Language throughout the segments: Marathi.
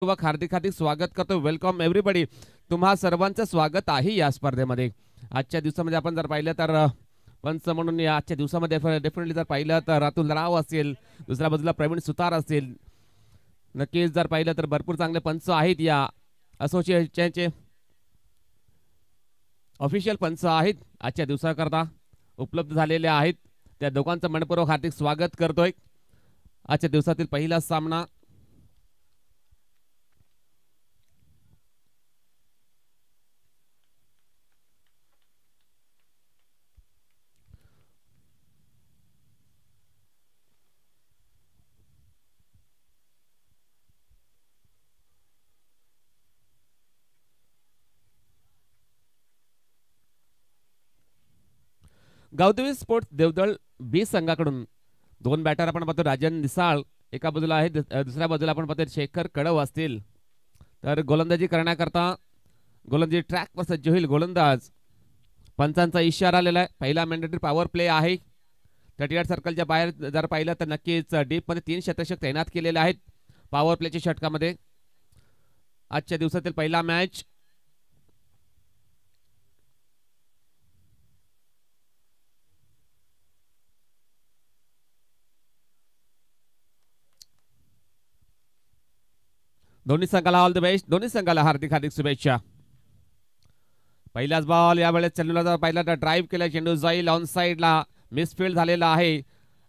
हार्दिक हार्दिक स्वागत करतो. Welcome everybody. तुम्हा सर्वांचं स्वागत आहे या स्पर्धेमध्ये. आजच्या दिवसामध्ये आपण जर पाहिलं तर पंच म्हणून या आजच्या दिवसामध्ये डेफिनेटली जर पाहिलं तर रातुल राव असेल, दुसऱ्या बाजूला प्रवीण सुतार असेल. नक्कीच जर पाहिलं तर भरपूर चांगले पंच आहेत या असोसिएशनचे. ऑफिशियल पंच आहेत आजच्या दिवसाकरता उपलब्ध झालेले आहेत. त्या दोघांचं मनपूर्वक हार्दिक स्वागत करतोय. आजच्या दिवसातील पहिला सामना गावदेवी स्पोर्ट्स देवदळ बी संघाकडून दोन बॅटर आपण पाहतो. राजन निसाळ एका बाजूला आहे, दुसऱ्या बाजूला आपण पाहतो शेखर कडव असतील. तर गोलंदाजी करण्याकरता गोलंदाजी ट्रॅकवर सज्ज होईल गोलंदाज. पंचांचा इशारा आलेला आहे. पहिला मॅन्डेटरी पॉवर प्ले आहे. 38 सर्कलच्या बाहेर जर पाहिलं तर नक्कीच डीपमध्ये 3 शतक तैनात केलेले आहेत पॉवर प्लेच्या षटकामध्ये. आजच्या दिवसातील पहिला मॅच दोन्ही संघाला ऑल द बेस्ट. दोन्ही संघाला हार्दिक हार्दिक शुभेच्छा. पहिलाच बॉल यावेळेस चेंडूला पहिला ड्राईव्ह केला. चेंडू जाईल ऑन साईडला. मिसफील्ड झालेला आहे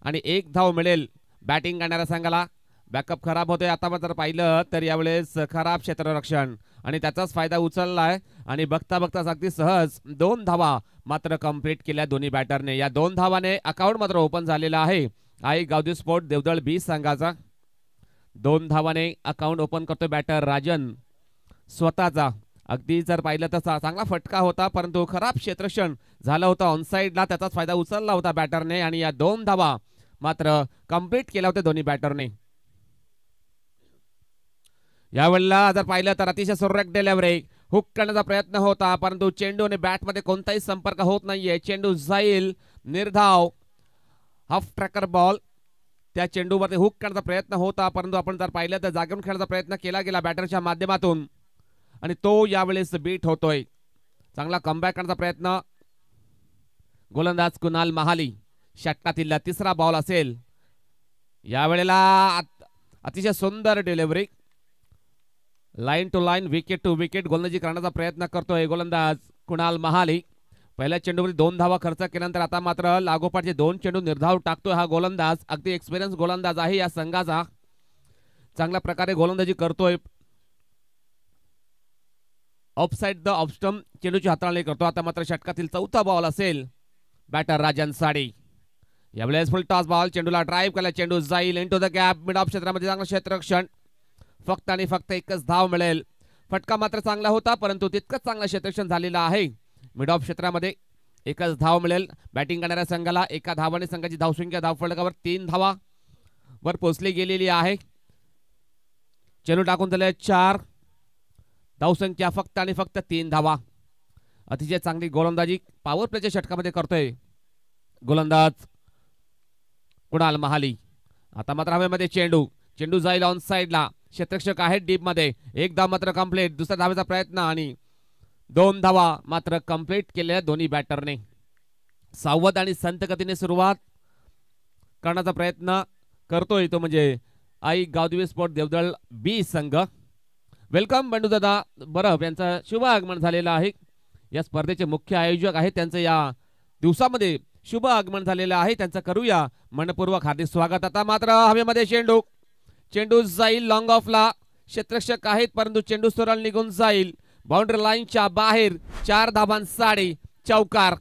आणि एक धाव मिळेल बॅटिंग करणाऱ्या संघाला. बॅकअप खराब होतोय. आता जर पाहिलं तर यावेळेस खराब क्षेत्ररक्षण आणि त्याचाच फायदा उचललाय आणि बघता बघताच अगदी सहज 2 धावा मात्र कंप्लीट केल्या दोन्ही बॅटरने. या 2 धावाने अकाउंट मात्र ओपन झालेला आहे आई गावदेवी स्पोर्ट देवदळ बी संघाचा. 2 धावाने अकाउंट ओपन करतोय बॅटर राजन स्वतःचा. अगदी जर पाहिलं तर चांगला फटका होता परंतु खराब क्षेत्ररक्षण झालं होतं ऑन साईडला. त्याचाच फायदा उचलला होता बॅटरने आणि या 2 धावा मात्र कंप्लीट केल्या होत्या दोन्ही बॅटरने. यावेळेला जर पाहिलं तर अतिशय सुरेख डिलिव्हरी. हुक करण्याचा प्रयत्न होता परंतु चेंडू आणि बॅटमध्ये कोणताही संपर्क होत नाहीये. चेंडू जाईल निर्धाव. Half tracker ball. त्या चेंडूवरती हुक करण्याचा प्रयत्न होता परंतु आपण जर पाहिलं तर जागेवरून खेळण्याचा प्रयत्न केला गेला बॅटरच्या माध्यमातून आणि तो यावेळेस बीट होतोय. चांगला कमबॅक करण्याचा प्रयत्न गोलंदाज कुणाल महाली. षटकातील तिसरा बॉल असेल. यावेळेला अतिशय सुंदर delivery. Line to line wicket to wicket गोलंदाजी करण्याचा प्रयत्न करतोय गोलंदाज कुणाल महाली. पहिल्या चेंडूवर 2 धावा खर्च केल्यानंतर आता मात्र लागोपाठचे 2 चेंडू निर्धाव टाकतोय हा गोलंदाज. अगदी एक्सपिरियन्स गोलंदाज आहे या संघाचा. चांगल्या प्रकारे गोलंदाजी करतोय. Off side the off stump चेंडूची हाताळणी करतो. आता मात्र षटकातील चौथा बॉल असेल बॅटर राजन साडी. यावेळेस फुल टॉस बॉल. चेंडूला ड्राईव्ह केला. चेंडू जाईल into the gap. Mid of क्षेत्रामध्ये चांगलं क्षेत्ररक्षण. फक्त आणि फक्त एकच धाव मिळेल. फटका मात्र चांगला होता परंतु तितकंच चांगलं क्षेत्ररक्षण झालेलं आहे. मिड ऑफ क्षेत्रामध्ये एकच धाव मिळेल बॅटिंग करणाऱ्या संघाला. एका धावाने संघाची धावसंख्या धावफलकावर 3 धावा वर पोहोचली गेलेली आहे. चेंडू टाकून झाले 4. धावसंख्या फक्त आणि फक्त 3 धावा. अतिशय चांगली गोलंदाजी पॉवर प्लेच्या षटकामध्ये करतोय गोलंदाज कुणाल महाली. आता मात्र हवेमध्ये चेंडू. चेंडू जाईल ऑन साईडला. क्षेत्ररक्षक आहेत डीप मध्ये. एक धाव मात्र कंप्लीट. दुसऱ्या धावेचा प्रयत्न आणि 2 धावा मात्र कंप्लीट केल्या दोन्ही बॅटरने. सावध आणि संत गतीने सुरुवात करण्याचा प्रयत्न करतोय तो म्हणजे आई गावदेवी स्पोर्ट देवदळ बी संघ. वेलकम बंडूदादा बरफ यांचा शुभ आगमन झालेलं आहे. या स्पर्धेचे मुख्य आयोजक आहेत. त्यांचं या दिवसामध्ये शुभ आगमन झालेलं आहे. त्यांचं करूया मनपूर्वक हार्दिक स्वागत. आता मात्र हवेमध्ये चेंडू. चेंडू जाईल लॉंग ऑफला. क्षेत्ररक्षक आहेत परंतु चेंडू सरळ निघून जाईल बाउंड्री लाईनच्या बाहेर. 4 धावांसाठी चौकार.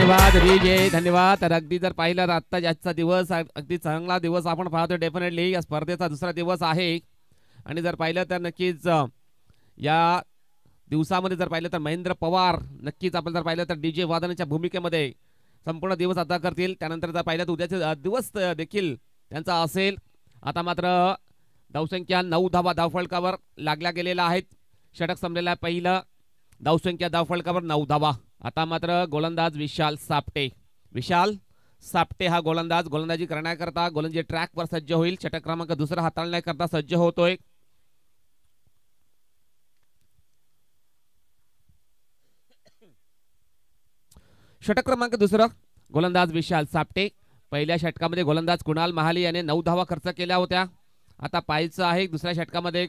धन्यवाद विजय, धन्यवाद. तर अगदी जर पाहिलं तर आत्ता आजचा दिवस अगदी चांगला दिवस आपण पाहतो. डेफिनेटली या स्पर्धेचा दुसरा दिवस आहे आणि जर पाहिलं तर नक्कीच या दिवसामध्ये जर पाहिलं तर महेंद्र पवार नक्कीच आपण जर पाहिलं तर डीजे वादनाच्या भूमिकेमध्ये संपूर्ण दिवस अदा करतील. त्यानंतर जर पाहिलं तर उद्याचे दिवस देखील त्यांचा असेल. आता मात्र धावसंख्या 9 धावा धावफलकावर लागल्या गेलेल्या आहेत. षटक संपलेला पहिलं धावसंख्या धावफलकावर 9 धावा. आता मात्र गोलंदाज विशाल सापटे हा गोलंदाजी करण्याकरता गोलंदाजी ट्रॅकवर सज्ज होईल. षटक क्रमांक दुसरा हाताळण्याकरता सज्ज होतोय. षटक क्रमांक दुसरा गोलंदाज विशाल सापटे. पहिल्या षटकामध्ये गोलंदाज कुणाल महाले याने 9 धावा खर्च केल्या होत्या. आता पाहायचं आहे दुसऱ्या षटकामध्ये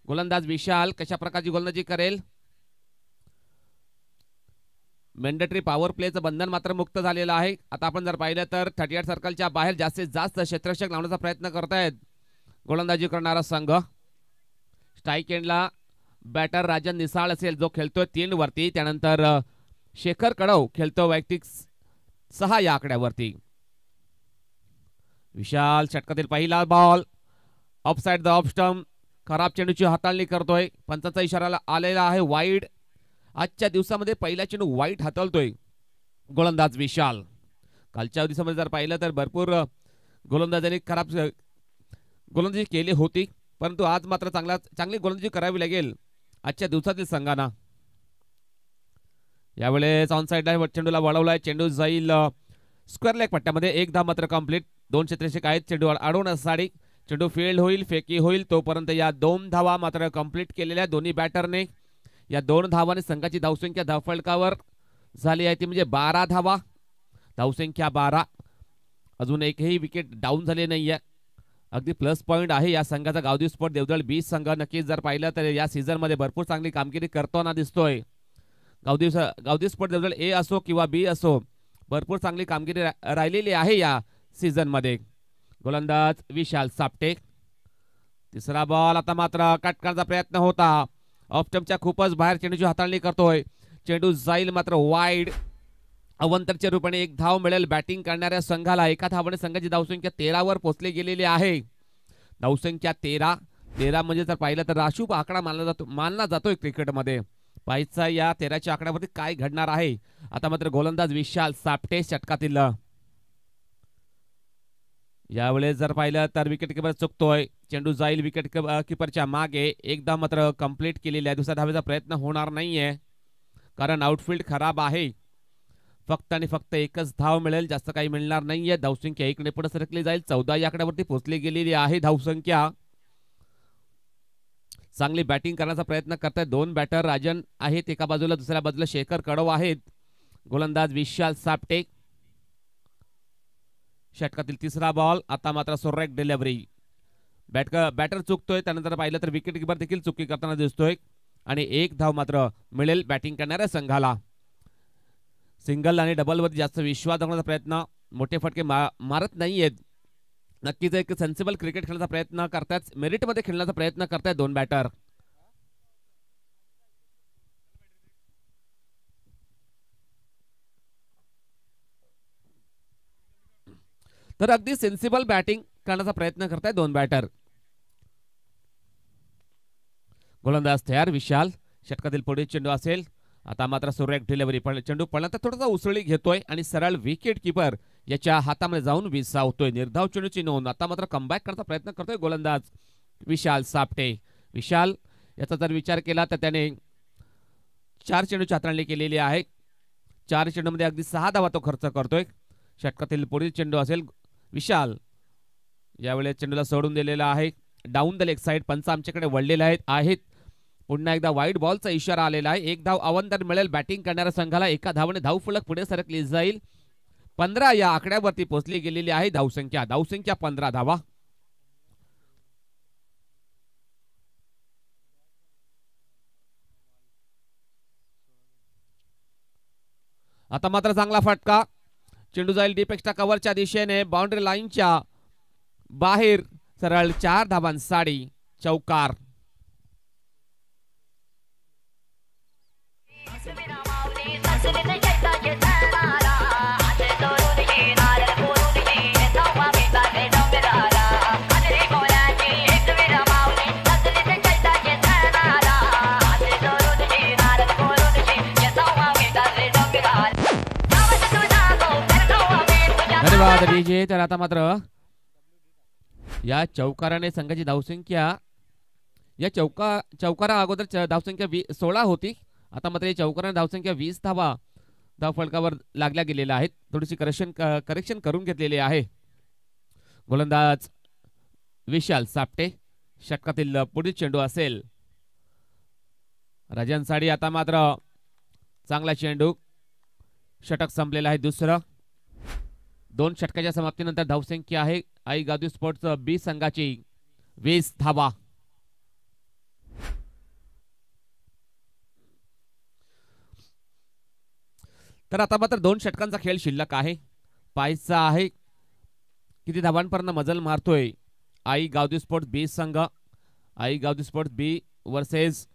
गोलंदाज विशाल कशा प्रकारची गोलंदाजी करेल. मॅन्डेटरी पॉवर प्लेचं बंधन मात्र मुक्त झालेलं आहे. आता आपण जर पाहिलं तर 38 सर्कलच्या बाहेर जास्तीत जास्त क्षेत्ररक्षक लावण्याचा प्रयत्न करतायत गोलंदाजी करणारा संघ. स्ट्राईक एंडला बॅटर राजन निसाळ असेल जो खेळतोय 3 वरती. त्यानंतर शेखर कडव खेळतो वैयक्तिक 6 या आकड्यावरती. विशाल षटकातील पहिला ball offside the off stump. खराब चेंडूची हाताळणी करतोय. पंचाचा इशारा आलेला आहे वाईड. आजच्या दिवसामध्ये पहिला चेंडू वाईट हाताळतोय गोलंदाज विशाल. कालच्या दिवसामध्ये जर पाहिलं तर भरपूर गोलंदाजांनी खराब गोलंदाजी केली होती, परंतु आज मात्र चांगली गोलंदाजी करावी लागेल आजच्या दिवसातील संघांना. यावेळेस ऑन साइडला चेंडूला वळवलाय. चेंडू जाईल स्क्वेअर लेग पट्ट्यामध्ये. 1 धाव मात्र कंप्लीट. 2 क्षेत्ररक्षक आहेत चेंडू अडवण्यासाठी. चेंडू फील्ड होईल, फेकी होईल तोपर्यंत या 2 धावा मात्र कंप्लीट केलेल्या दोन्ही बॅटरने. या 2 धावांनी संघाची धावसंख्या धावफलकावर झाली आहे ती म्हणजे 12 धावा. धावसंख्या 12. अजून एकही विकेट डाऊन झाले नाहीये. अगदी प्लस पॉईंट आहे या संघाचा. गावदेवी स्पोर्ट देवदळ 20 संघ नक्कीच जर पाहिलं तर या सीझन मध्ये भरपूर चांगली कामगिरी करताना दिसतोय. गावदेवी स्पोर्ट देवदळ ए असो किंवा बी असो भरपूर चांगली कामगिरी राहिलेली आहे या सीझन मध्ये. गोलंदाज विशाल सापटे. तिसरा बॉल आता मात्र कट करण्याचा प्रयत्न होता. ऑफ स्टंपच्या खूपच बाहेर चेंडूची हाताळणी करतोय. चेंडू जाईल मात्र वाईड. अवंतरच्या रूपाने 1 धाव मिळेल बॅटिंग करणाऱ्या संघाला. एका धावाने संघाची धावसंख्या 13 वर पोहोचली गेलेली आहे. धावसंख्या 13 म्हणजे जर पाहिलं तर राशुभ आकडा मानला जातोय क्रिकेटमध्ये. पाहायचा या 13च्या आकड्यावरती काय घडणार आहे. आता मात्र गोलंदाज विशाल सापटे षटकातील. यावेळेस जर पाहिलं तर विकेट किपर चुकतोय. चेंडू जाईल विकेट किपरच्या मागे. 1 धाव मात्र कंप्लीट केलेली आहे. दुसऱ्या धावेचा प्रयत्न होणार नाहीये कारण आउटफील्ड खराब आहे. फक्त आणि फक्त 1च धाव मिळेल, जास्त काही मिळणार नाहीये. धावसंख्या 1 ने पुढे सरकली जाईल. 14 या आकड्यावरती पोहोचली गेलेली आहे धावसंख्या. चांगली बॅटिंग करण्याचा प्रयत्न करतायत 2 बॅटर. राजन आहेत एका बाजूला, दुसऱ्या बाजूला शेखर कडव आहेत. गोलंदाज विशाल सापटे. षटकातील तिसरा बॉल. आता मात्र सुरेख डिलिव्हरी. बॅटर चुकतोय. त्यानंतर पाहिलं तर विकेट किपर देखील चुकी करताना दिसतोय आणि 1 धाव मात्र मिळेल बॅटिंग करणाऱ्या संघाला. सिंगल आणि डबल वर जास्त विश्वास दाखवण्याचा प्रयत्न, मोठे फटके मारत नाहीयेत. नक्कीच एक सेन्सिबल क्रिकेट खेळण्याचा प्रयत्न करतात. मेरिट मध्ये खेळण्याचा प्रयत्न करतायत 2 बॅटर. तर अगदी सेन्सिबल बॅटिंग करण्याचा प्रयत्न करतायत 2 बॅटर. गोलंदाज तयार विशाल. षटकातील पुढील चेंडू असेल. आता मात्र सुरेख डिलिव्हरी. चेंडू पडल्यानंतर थोडासा उसळी घेतोय आणि सरळ विकेट किपर याच्या हातामध्ये जाऊन विसावतोय. निर्धाव चेंडूची नोंद. आता मात्र कमबॅक करण्याचा प्रयत्न करतोय गोलंदाज विशाल सापटे. विशाल याचा जर विचार केला तर त्याने 4 चेंडूची हाताळणी केलेली आहे. 4 चेंडूमध्ये अगदी 6 धावा तो खर्च करतोय. षटकातील पुढील चेंडू असेल. विशाल यावेळेस चेंडूला सोडून दिलेला आहे. Down the leg side. पंच आमच्याकडे वळलेले आहेत. पुन्हा एकदा वाईड बॉलचा इशारा आलेला आहे. 1 धाव अवंतर मिळेल बॅटिंग करणाऱ्या संघाला. एका धावाने धावफलक पुढे सरकली जाईल. 15 या आकड्यावरती पोहोचली गेलेली आहे धावसंख्या. 15 धावा. आता मात्र चांगला फटका. चेंडू जाईल डीप एक्स्ट्रा कव्हरच्या दिशेने. बाउंड्री लाईनच्या बाहेर सरळ 4 धावांसाठी चौकार. धन्यवाद डीजे. तर आता मात्र या चौकाराने संघाची धावसंख्या या चौकारा अगोदर धावसंख्या 16 होती. आता मात्र या चौकाराने धावसंख्या 20 धावा धाव फलकावर लागल्या गेलेल्या आहेत. थोडीशी करेक्शन करून घेतलेले आहे. गोलंदाज विशाल सापटे. षटकातील पुढील चेंडू असेल राजन साडी. आता मात्र चांगला चेंडू. षटक संपलेलं आहे दुसरं. 2 षटकाच्या समाप्तीनंतर धावसंख्या आहे आई गावदेवी स्पोर्ट्स बी संघाची 20 धावा. तर आता मात्र 2 षटकांचा खेळ शिल्लक आहे. पाहायचा आहे किती धावांपर्यंत मजल मारतोय आई गावदेवी स्पोर्ट्स बी संघ. Aai Gavdevi sports B versus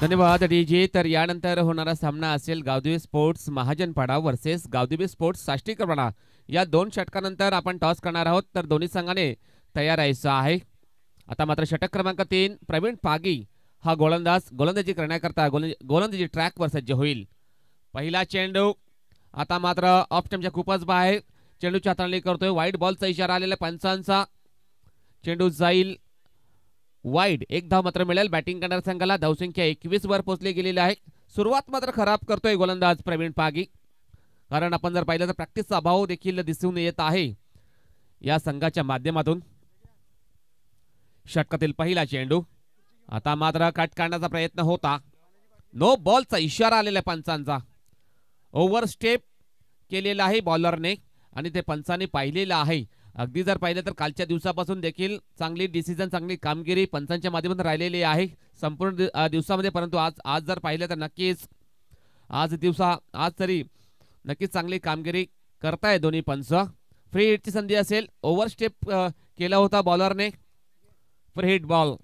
धन्यवाद डीजे. तर यानंतर होणारा सामना असेल Gavdevi sports Mahajanpada versus Gavdevi sports Sashtikarwada. या 2 षटकानंतर आपण टॉस करणार आहोत. तर दोन्ही संघाने तयार राहायचं आहे. आता मात्र षटक क्रमांक 3 प्रवीण पागी हा गोलंदाजी करण्याकरता गोलंदाजी ट्रॅकवर सज्ज होईल. पहिला चेंडू. आता मात्र ऑफ स्टंपच्या खूपच बाहेर चेंडूची हाताळणी करतोय. वाईड बॉलचा इशारा आलेला पंचांचा. चेंडू जाईल वाईड. 1 धाव मात्र मिळेल बॅटिंग करणाऱ्या संघाला. धावसंख्या 21 वर पोहोचली गेलेली आहे. सुरुवात मात्र खराब करतोय गोलंदाज प्रवीण पागी. कारण आपण जर पाहिलं तर प्रॅक्टिसचा अभाव देखील दिसून येत आहे या संघाच्या माध्यमातून. षटकातील पहिला चेंडू. आता मात्र कट काढण्याचा प्रयत्न होता. नो बॉलचा इशारा आलेला पंचांचा. ओव्हर स्टेप केलेला आहे बॉलरने आणि ते पंचाने पाहिलेलं आहे. अगदी जर पाहिलं तर कालच्या दिवसापासून देखील चांगली डिसिजन चांगली कामगिरी पंचांच्या माध्यमातून राहिलेली आहे संपूर्ण दिवसामध्ये. परंतु आज जर पाहिलं तर नक्कीच आज तरी नक्कीच चांगली कामगिरी करताय दोन्ही पंच. फ्री हिटची संधी असेल. ओव्हर स्टेप केला होता बॉलरने. Free hit ball.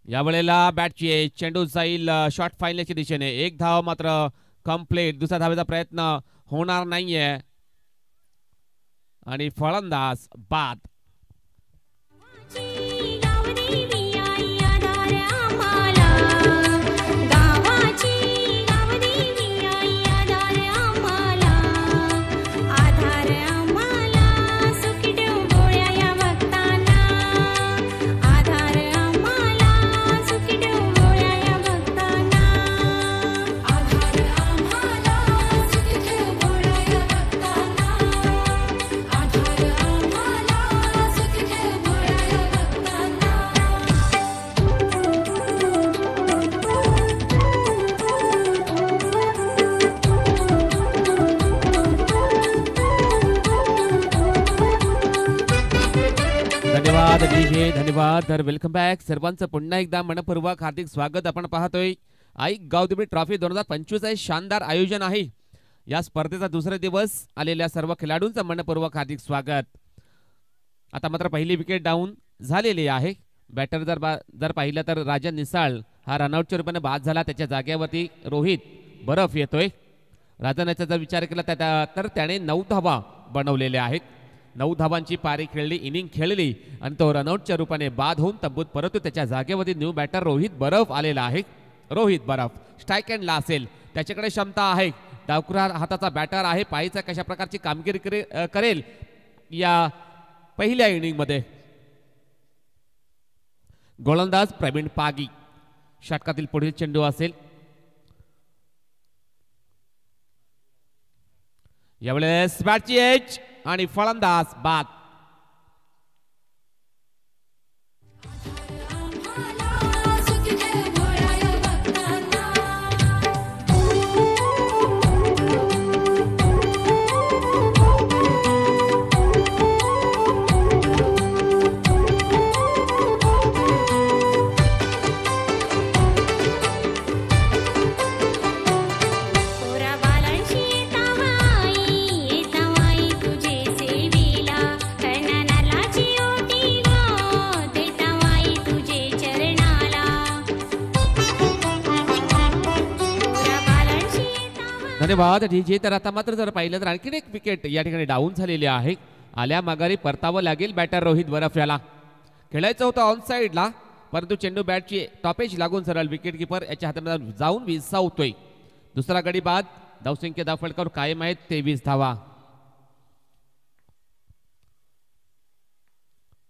यावेळेला बॅटची चेंडू जाईल शॉर्ट फाईनलच्या दिशेने. 1 धाव मात्र कंप्लीट. दुसऱ्या धावेचा प्रयत्न होणार नाहीये आणि फलंदाज बाद. धन्यवाद. तर वेलकम बॅक सर्वांचं पुन्हा एकदा मनपूर्वक हार्दिक स्वागत. आपण पाहतोय आई गावदेवी ट्रॉफी 2025 शानदार आयोजन आहे. या स्पर्धेचा दुसरा दिवस आलेल्या सर्व खेळाडूंचं मनपूर्वक हार्दिक स्वागत. आता मात्र पहिली विकेट डाऊन झालेली आहे. बॅटर जर पाहिलं तर राजन निसाळ हा रनआउटच्या रूपाने बाद झाला. त्याच्या जागेवरती रोहित बरफ येतोय. राजनाचा जर विचार केला तर त्याने 9 धावा बनवलेल्या आहेत. 9 धावांची पारी खेळली, इनिंग खेळली आणि तो रनआउटच्या रूपाने बाद होऊन तंबूत परततो. त्याच्या जागेवरती न्यू बॅटर रोहित बरफ आलेला आहे. रोहित बरफ स्ट्राईक एंडला असेल. त्याच्याकडे क्षमता आहे. डावखुरा हाताचा बॅटर आहे. पाहायचा कशा प्रकारची कामगिरी करेल या पहिल्या इनिंग मध्ये. गोलंदाज प्रवीण पागी. षटकातील पुढील चेंडू असेल. यावेळेस बॅटची एज आणि फलंदाज बाद. धन्यवाद डीजे. तर आता मात्र जर पाहिलं तर आणखीन एक विकेट या ठिकाणी डाऊन झालेली आहे. आल्या माघारी परतावं लागेल बॅटर रोहित बरफ याला. खेळायचं होतं ऑन साईडला, परंतु चेंडू बॅटची टॉपेज लागून सरळ विकेट किपर याच्या हातामध्ये जाऊन विसावतोय. दुसरा गडी बाद. धावसंख्या धावफलकावर कायम आहेत 23 धावा.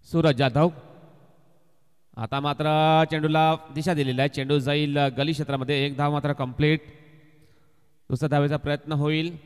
सूरज जाधव आता मात्र चेंडूला दिशा दिलेली आहे. चेंडू जाईल गली क्षेत्रामध्ये. एक धाव मात्र कंप्लीट. दुसऱ्या धावेचा प्रयत्न होईल.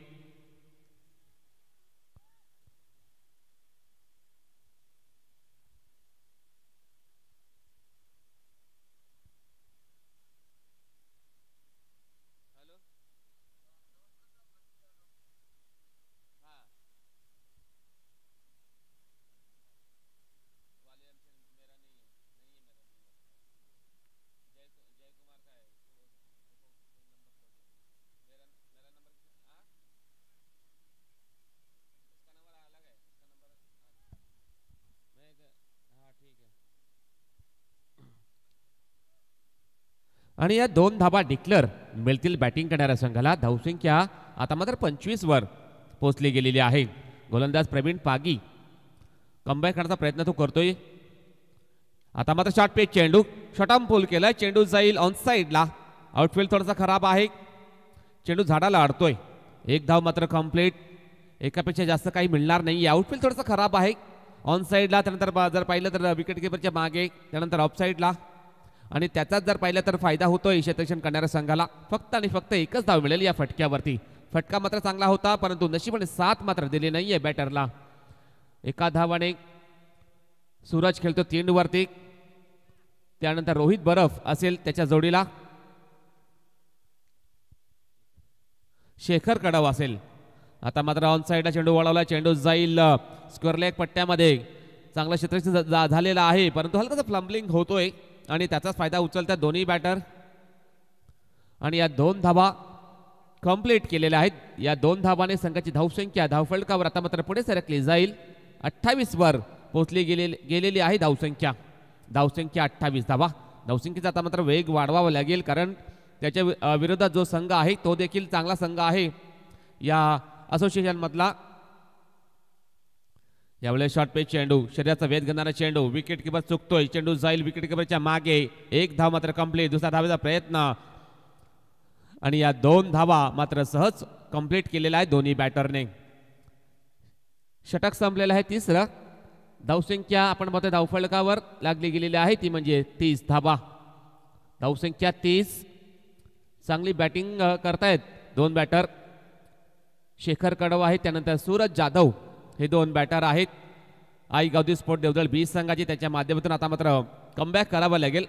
आणि या 2 धाबा डिक्लेअर मिळतील बॅटिंग करणाऱ्या संघाला. धावसंख्या आता मात्र 25 वर पोहोचली गेलेली आहे. गोलंदाज प्रवीण पागी कमबॅक करण्याचा प्रयत्न तो करतोय. आता मात्र शॉर्ट पेच चेंडू शॉर्टआर्म पुल केलाय. चेंडू जाईल ऑन साईडला. आउटफील्ड थोडासा खराब आहे. चेंडू झाडाला अडतोय. एक धाव मात्र कंप्लीट. एकापेक्षा जास्त काही मिळणार नाही. आउटफील्ड थोडासा खराब आहे. ऑन साईडला. त्यानंतर जर पाहिलं तर विकेट किपरच्या मागे. त्यानंतर ऑफ साईडला. आणि त्याचाच जर पाहिलं तर फायदा होतोय क्षेत्ररक्षण करणाऱ्या संघाला. फक्त आणि फक्त एकच धाव मिळेल या फटक्यावरती. फटका मात्र चांगला होता, परंतु नशिबाने साथ मात्र दिली नाहीये बॅटरला. एका धावाने सूरज खेळतो 3 वरती. त्यानंतर रोहित बरफ असेल त्याच्या जोडीला. शेखर कडव असेल. आता मात्र ऑन साईडला चेंडू वळवला. चेंडू जाईल स्क्वेअर लेग पट्ट्यामध्ये. चांगला क्षेत्ररक्षण झालेला आहे, परंतु हलकासा फ्लम्बलिंग होतोय आणि त्याचाच फायदा उचलतात दोन्ही बॅटर. आणि या 2 धावा कंप्लीट केलेल्या आहेत. या 2 धावाने संघाची धावसंख्या धावफलकावर आता मात्र पुढे सरकली जाईल. 28 वर पोहोचली गेलेली आहे धावसंख्या. 28 धावा. धावसंख्येचा आता मात्र वेग वाढवावा लागेल, कारण त्याच्या विरोधात जो संघ आहे तो देखील चांगला संघ आहे या असोसिएशन मधला. यावेळेस शॉर्ट पेच चेंडू शरीराचा वेध घेणारा चेंडू. विकेट किपर चुकतोय. चेंडू जाईल विकेट किपरच्या मागे. एक धाव मात्र कंप्लीट. दुसऱ्या धावेचा प्रयत्न आणि या 2 धावा मात्र सहज कंप्लीट केलेला आहे दोन्ही बॅटरने. षटक संपलेलं आहे 3रं. धावसंख्या आपण बघतोय धावफलकावर लागली गेलेली आहे ती म्हणजे 30 धावा. धावसंख्या 30. चांगली बॅटिंग करतायत 2 बॅटर. शेखर कडव आहे, त्यानंतर सूरज जाधव हे 2 बॅटर आहेत. आई गावदी स्पोर्ट देवदळ 20 संघाची. त्याच्या माध्यमातून आता मात्र कमबॅक करावं लागेल.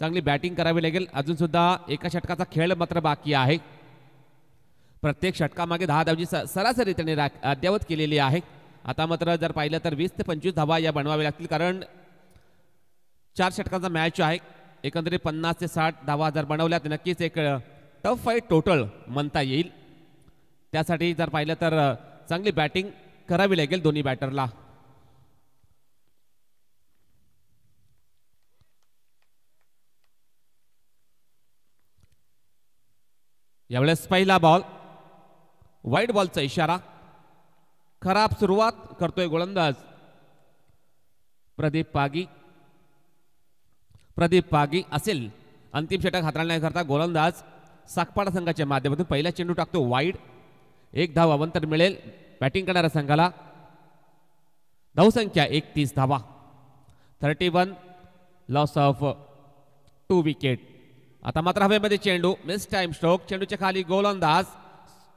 चांगली बॅटिंग करावी लागेल. अजून सुद्धा एका षटकाचा खेळ मात्र बाकी आहे. प्रत्येक षटकामागे 10 धावांची सरासरी त्यांनी अद्यावत केलेली आहे. आता मात्र जर पाहिलं तर 20 ते 25 धावा या बनवाव्या लागतील, कारण 4 षटकांचा मॅच आहे. एकंदरीत 50 ते 60 धावा जर बनवल्या तर नक्कीच एक टफ फाईट टोटल म्हणता येईल. त्यासाठी जर पाहिलं तर चांगली बॅटिंग करावी लागेल दोन्ही बॅटरला. यावेळेस पहिला बॉल. वाईड बॉलचा इशारा. खराब सुरुवात करतोय गोलंदाज प्रदीप पागी असेल. अंतिम षटक हाताळण्याकरता गोलंदाज साकपाडा संघाच्या माध्यमातून पहिला चेंडू टाकतो वाईड. एक धाव अवंतर मिळेल बॅटिंग करणाऱ्या संघाला. धावसंख्या 31 धावा. 31 लॉस ऑफ 2 विकेट. आता मात्र हवेमध्ये चेंडू, मिस टाइम स्ट्रोक, चेंडूच्या खाली गोलंदाज,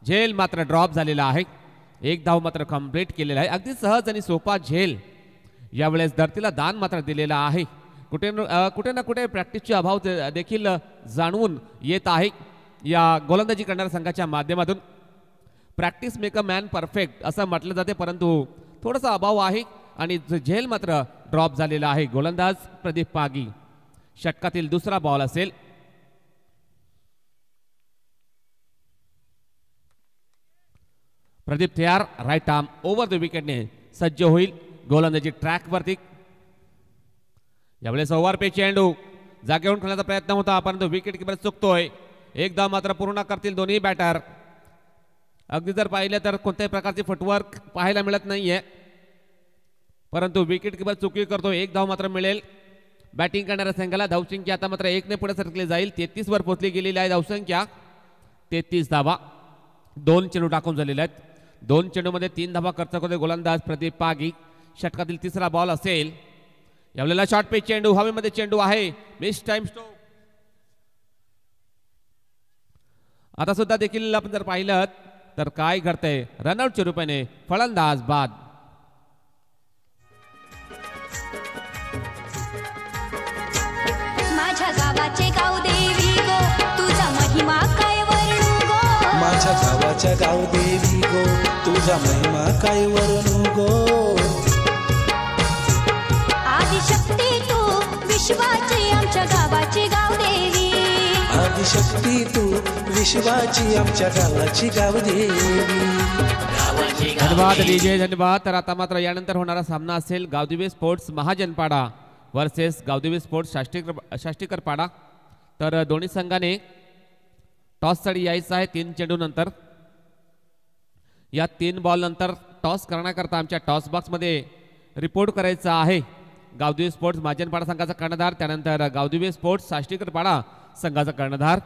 झेल मात्र ड्रॉप झालेला आहे. एक धाव मात्र कंप्लीट केलेला आहे. अगदी सहज आणि सोपा झेल यावेळेस धरतीला दान मात्र दिलेला आहे. कुठे ना कुठे प्रॅक्टिसचे अभाव देखील जाणवून येत आहे या गोलंदाजी करणाऱ्या संघाच्या माध्यमातून. Practice make a man perfect असं म्हटलं जाते, परंतु थोडासा अभाव आहे आणि झेल मात्र ड्रॉप झालेला आहे. गोलंदाज प्रदीप पागी. षटकातील दुसरा बॉल असेल. प्रदीप तयार, राईट आर्म ओव्हर द विकेटने सज्ज होईल गोलंदाजी ट्रॅक वरती. यावेळेस ओव्हर पे चेंडू जागेवरून खेळण्याचा प्रयत्न होता, परंतु विकेट किपर चुकतोय. एक धाव मात्र पूर्ण करतील दोन्ही बॅटर. अगदी जर पाहिलं तर कोणत्याही प्रकारची फुटवर्क पाहायला मिळत नाहीये, परंतु विकेट किपर चुकी करतो. एक धाव मात्र मिळेल बॅटिंग करणाऱ्या संघाला. धावसंख्या आता मात्र 1 ने पुढे सरकली जाईल. 33 वर पोहोचली गेलेली आहे धावसंख्या. 33 धावा. 2 चेंडू टाकून झालेले आहेत. 2 चेंडूमध्ये 3 धावा खर्च करतोय गोलंदाज प्रदीप पागी. षटकातील तिसरा बॉल असेल. यावेळेला शॉर्ट पे चेंडू, हवेमध्ये चेंडू आहे, मिस टाइम स्ट्रोक. आता सुद्धा देखील आपण जर पाहिलं तर काय घडतंय, रनआउटच्या रूपाने फलंदाज बाद. माझ्या गावाचे गाव देवी गो, तुझा महिमा काय वर्णू गो. माझ्या गावाच्या गाव देवी गो, तुझा महिमा काय वर्णू गो. आदिशक्ती तू विश्वाची आमच्या गावाची गाव देवी. आदिशक्ती तू विश्वाची आमच्या गावाची गाव देवी. धन्यवाद डीजे, धन्यवाद. तर आता मात्र यानंतर होणारा सामना असेल Gavdevi sports Mahajanpada versus Gavdevi sports Shashtikar Pada. तर दोन्ही संघाने टॉससाठी यायचं आहे 3 चेंडू नंतर. या 3 बॉल नंतर टॉस करण्याकरता आमच्या टॉस बॉक्समध्ये रिपोर्ट करायचा आहे गावदेवी स्पोर्ट्स महाजनपाडा संघाचा कर्णधार, त्यानंतर गावदेवी स्पोर्ट्स शाष्टीकर पाडा संघाचा कर्णधार.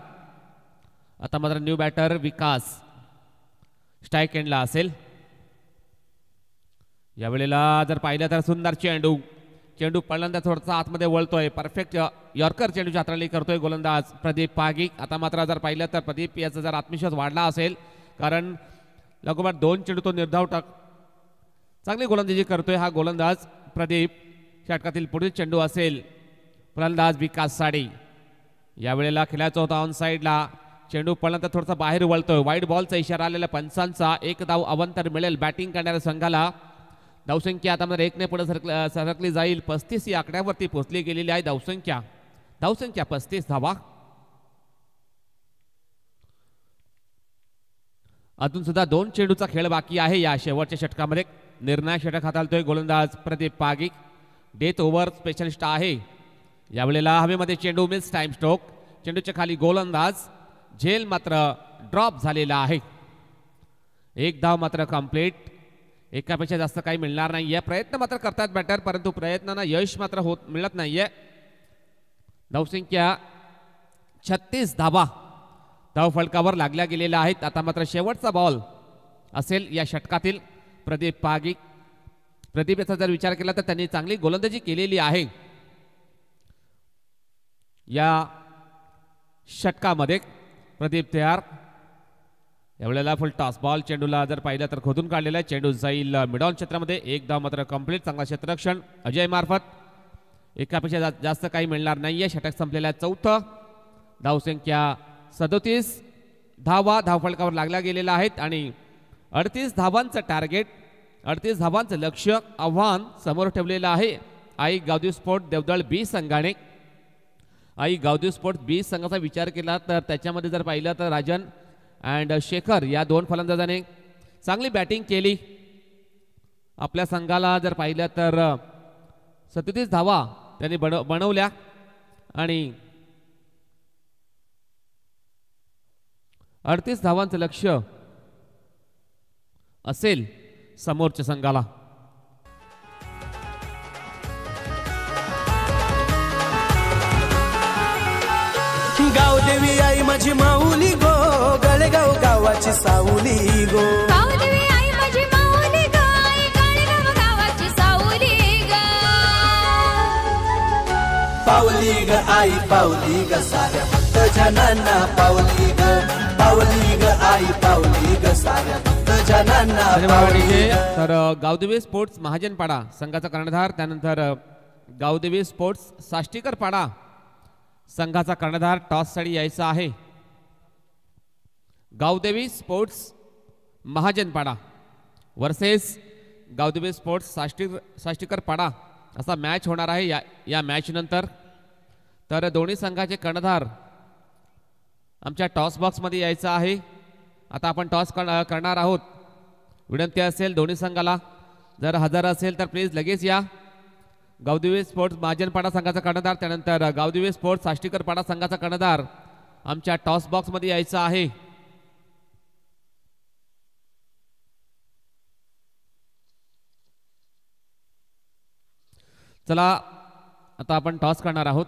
आता मात्र न्यू बॅटर विकास स्ट्राईक एंडला असेल. यावेळेला जर पाहिलं तर सुंदर चेंडू, चेंडू पहिल्यांदा थोडासा आतमध्ये वळतोय. परफेक्ट यॉर्कर चेंडूची हाताळणी करतोय गोलंदाज प्रदीप पागी. आता मात्र जर पाहिलं तर प्रदीप याचा जर आत्मविश्वास वाढला असेल, कारण लगोपाठ 2 चेंडू तो निर्धाव चांगली गोलंदाजी करतोय हा गोलंदाज प्रदीप. षटकातील पुढील चेंडू असेल फलंदाज विकास साडी. यावेळेला खेळायचा होता ऑन साईडला. चेंडू पहिल्यांदा थोडासा बाहेर वळतोय. वाईट बॉलचा इशारा आलेला पंचांचा. 1 धाव अवंतर मिळेल बॅटिंग करणाऱ्या संघाला. धावसंख्या आता मध्ये 1 ने पुढे सरकली जाईल. 35 या आकड्यावरती पोहोचली गेलेली आहे धावसंख्या. 35 धावा. अजून सुद्धा 2 चेंडूचा खेळ बाकी आहे या शेवटच्या षटकामध्ये. निर्णायक षटक हाताळतोय गोलंदाज Pradeep Pagi. Death over specialist आहे. यावेळेला हवेमध्ये चेंडू, मिस टाइम स्ट्रोक, चेंडूच्या खाली गोलंदाज, झेल मात्र ड्रॉप झालेला आहे. 1 धाव मात्र कंप्लीट. एकापेक्षा जास्त काही मिळणार नाहीये. प्रयत्न मात्र करतात बॅटर, परंतु प्रयत्नांना यश मात्र मिळत नाहीये. धावसंख्या 36 धावा धाव फलकावर लागल्या गेलेल्या आहेत. आता मात्र शेवटचा बॉल असेल या षटकातील प्रदीप पागी. प्रदीप याचा जर विचार केला तर त्यांनी चांगली गोलंदाजी केलेली आहे या षटकामध्ये. प्रदीप तयार. यावेळेला फुल टॉस बॉल, चेंडूला जर पाहिलं तर खोदून काढलेला आहे. चेंडू जाईल मिड ऑन क्षेत्रामध्ये. 1 धाव मात्र कंप्लीट. चांगला क्षेत्ररक्षण अजय मार्फत. एकापेक्षा जास्त काही मिळणार नाहीये. षटक संपलेला आहे 4थं. धावसंख्या 37 धावा धाव फलकावर लागल्या गेलेल्या आहेत आणि 38 धावांचं टार्गेट, 38 धावांचं लक्ष्य आव्हान समोर ठेवलेलं आहे आई गावदेवी स्पोर्ट देवदळ बी संघाने. आई गावदेवी स्पोर्ट बी संघाचा विचार केला तर त्याच्यामध्ये जर पाहिलं तर राजन अँड शेखर या 2 फलंदाजाने चांगली बॅटिंग केली. आपल्या संघाला जर पाहिलं तर 37 धावा त्यांनी बनवल्या आणि 38 धावांचं लक्ष्य असेल समोरच्या संघाला. गावदेवी आई माझी माऊली गो, गळगाव गावाची सावली गो. गावदेवी आई माझी माऊली गो, आई गळगाव गावाची सावली गो. पावली ग आई पावली ग साऱ्या भक्त जनांना पावली ग आई पावली ग साऱ्या भक्त जनांना पावली ग. तर गावदेवी स्पोर्ट्स महाजनपाडा संघाचा कर्णधार, त्यानंतर गावदेवी स्पोर्ट्स साष्टीकर पाडा संघाचा कर्णधार टॉससाठी यायचा आहे. Gavdevi sports Mahajanpada versus Gavdevi sports Sashtikar Pada असा मॅच होणार आहे या मॅच नंतर. तर दोन्ही संघाचे कर्णधार आमच्या टॉस बॉक्समध्ये यायचं आहे. आता आपण टॉस करणार आहोत. विनंती असेल दोन्ही संघाला, जर हजर असेल तर प्लीज लगेच या. गावदेवी स्पोर्ट्स महाजनपाडा संघाचा कर्णधार, त्यानंतर गावदेवी स्पोर्ट्स साष्टीकर पाडा संघाचा कर्णधार आमच्या टॉस बॉक्समध्ये यायचं आहे. चला आता आपण टॉस करणार आहोत.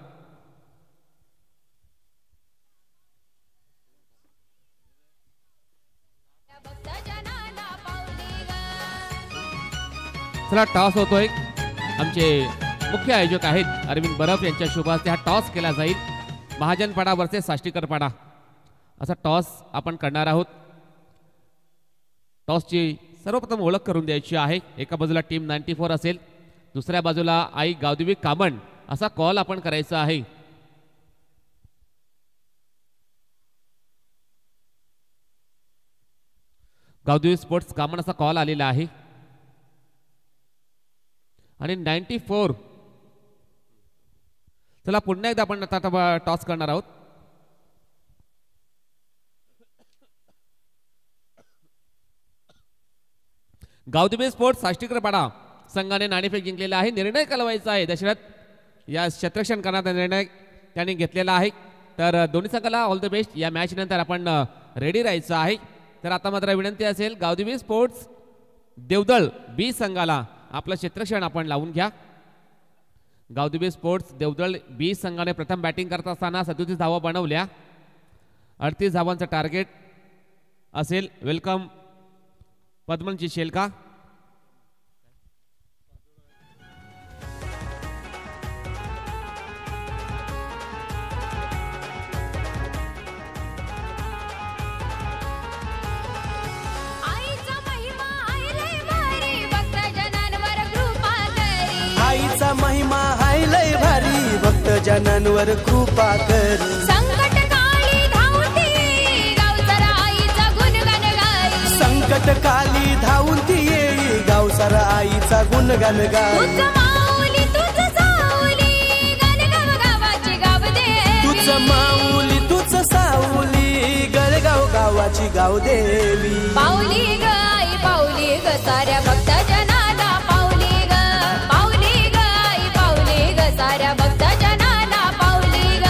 चला टॉस होतोय. आमचे मुख्य आयोजक आहेत अरविंद बरफ यांच्या शुभ हस्ते हा टॉस केला जाईल. महाजनपाडा वर्सेस साष्टीकर पाडा असा टॉस आपण करणार आहोत. टॉसची सर्वप्रथम ओळख करून द्यायची आहे. एका बाजूला टीम 94 असेल, दुसऱ्या बाजूला आई गावदेवी कामण असा कॉल आपण करायचा आहे. गावदेवी स्पोर्ट्स कामण असा कॉल आलेला आहे आणि 94. चला पुन्हा एकदा आपण आता टॉस करणार आहोत. गावदेवी स्पोर्ट्स साष्टीकर पाडा संघाने नाणेफेक जिंकलेला आहे. निर्णय कळवायचा आहे. दशरथ या क्षेत्ररक्षण करण्याचा निर्णय त्यांनी घेतलेला आहे. तर दोन्ही संघाला ऑल द बेस्ट. या मॅच नंतर आपण रेडी राहायचं आहे. तर आता मात्र विनंती असेल गावदेवी स्पोर्ट्स देवदळ बी संघाला आपलं क्षेत्ररक्षण आपण लावून घ्या. गावदेवी स्पोर्ट्स देवदळ बी संघाने प्रथम बॅटिंग करत असताना 37 धावा बनवल्या. 38 धावांचं टार्गेट असेल. वेलकम पद्मनजी शेलका. आईचा महिमा हाय लय भारी भक्त जनांवर कृपा करी. संकट काळी धावती गाव जरा आईचा गुणगान गाई. संकट काली धावून ती येई गाव सारा आईचा गुणगान गाई. तुझ माऊली तुझ सावली गाणगाव गावाची गाव दे. तुझ माऊली तुझ सावली गळगाव गावाची गाव देवी. पावली ग आई पावली ग साऱ्या भक्त जनाला पावली ग. पावली ग आई पावली ग साऱ्या भक्त जनाला पावली ग.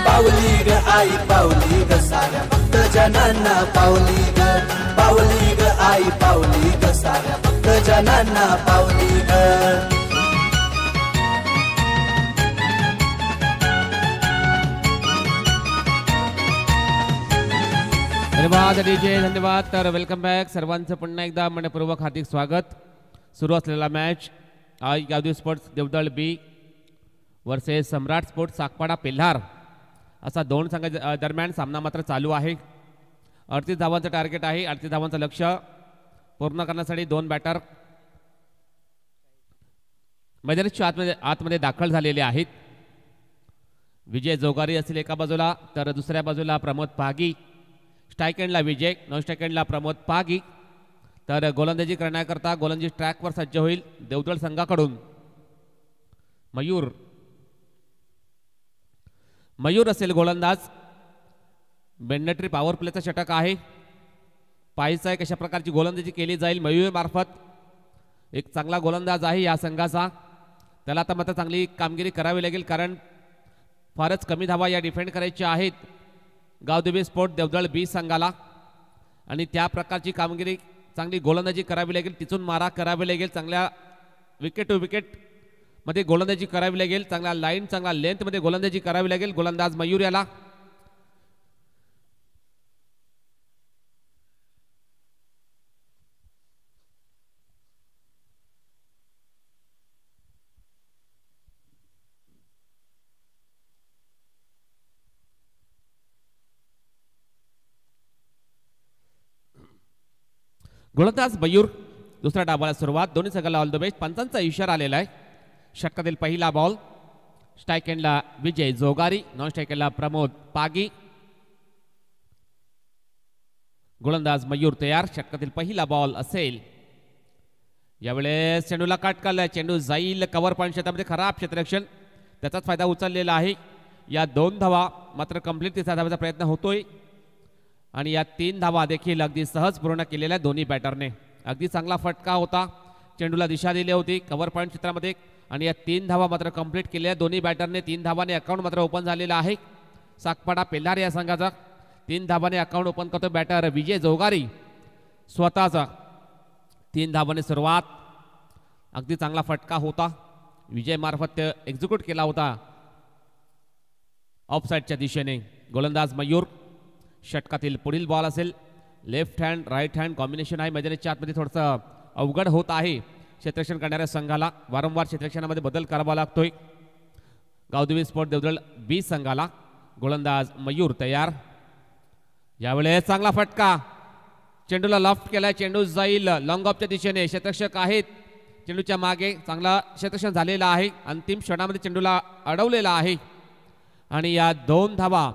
पावली ग आई पावली ग साऱ्या भक्त जनांना पावली ग. पावली ग आई पावली ग साऱ्या भक्त जनांना पावली ग. धन्यवाद डीजे, धन्यवाद. तर वेलकम बॅक सर्वांचं पुन्हा एकदा मनपूर्वक हार्दिक स्वागत. सुरू असलेला मॅच आई गावदेवी स्पोर्ट्स देवदळ बी वर्सेस सम्राट स्पोर्ट्स साकपाडा पेल्हार असा दोन संघा दरम्यान सामना मात्र चालू आहे. 38 धावांचं टार्गेट आहे. 38 धावांचं लक्ष्य पूर्ण करण्यासाठी दोन बॅटर मैदानाच्या आतमध्ये दाखल झालेले आहेत. विजय जोगारी असतील एका बाजूला, तर दुसऱ्या बाजूला प्रमोद पागी. स्ट्राईक एंडला विजय, नॉन स्ट्राईक एंडला प्रमोद पागी. तर गोलंदाजी करण्याकरता गोलंदाजी ट्रॅकवर सज्ज होईल देवदळ संघाकडून मयूर असेल गोलंदाज. बेंडटरी पॉवर प्लेचा षटक आहे. पाहायचं आहे कशा प्रकारची गोलंदाजी केली जाईल मयूर मार्फत. एक चांगला गोलंदाज आहे या संघाचा. त्याला आता मात्र चांगली कामगिरी करावी लागेल, कारण फारच कमी धावा या डिफेंड करायच्या आहेत गावदेवी स्पोर्ट देवदळ बी संघाला. आणि त्या प्रकारची कामगिरी चांगली गोलंदाजी करावी लागेल, तिथून मारा करावी लागेल, चांगल्या विकेट टू विकेट मध्ये गोलंदाजी करावी लागेल, चांगला लाईन चांगला लेंथ मध्ये गोलंदाजी करावी लागेल गोलंदाज मयूर याला. गोलंदाज मयूर दुसऱ्या डावाला सुरुवात. दोन्ही संघाला ऑल द बेस्ट. पंचांचा इशारा आलेला आहे. षटकातील पहिला बॉल. स्ट्राईक एंडला विजय जोगारी, नॉन स्ट्राईक एंडला प्रमोद पागी. गोलंदाज मयूर तयार. षटकातील पहिला बॉल असेल. यावेळेस चेंडूला कट करलाय. चेंडू जाईल कव्हर पॉईंट क्षेत्रामध्ये. खराब क्षेत्ररक्षण, त्याचाच फायदा उचललेला आहे. या 2 धावा मात्र कंप्लीट तिसऱ्या धावाचा प्रयत्न होतोय आणि या 3 धावा देखील अगदी सहज पूर्ण केलेल्या दोन्ही बॅटरने. अगदी चांगला फटका होता. चेंडूला दिशा दिली होती कव्हर पॉईंट क्षेत्रामध्ये आणि या 3 धावा मात्र कंप्लीट केल्या दोन्ही बॅटरने. 3 धावाने अकाउंट मात्र ओपन झालेला आहे. साकपाडा पेल्हार या संघाचा 3 धावाने अकाउंट ओपन करतो बॅटर विजय जोगारी स्वतःचा. 3 धावाने सुरुवात. अगदी चांगला फटका होता. विजय मार्फत एक्झिक्यूट केला होता ऑफसाईडच्या दिशेने. गोलंदाज मयूर. षटकातील पुढील बॉल असेल. Left hand right hand combination आहे. मैदानाच्या आतमध्ये थोडंसं अवघड होत आहे क्षेत्ररक्षण करणाऱ्या संघाला. वारंवार क्षेत्ररक्षणामध्ये बदल करावा लागतोय गावदेवी स्पोर्ट देवदळ बी संघाला. गोलंदाज मयूर तयार. यावेळेस चांगला फटका. चेंडूला लॉफ्ट केलाय. चेंडू जाईल लॉंग ऑफच्या दिशेने. क्षेत्ररक्षक आहेत चेंडूच्या मागे. चांगला क्षेत्ररक्षण झालेला आहे. अंतिम क्षणामध्ये चेंडूला अडवलेला आहे आणि या 2 धावा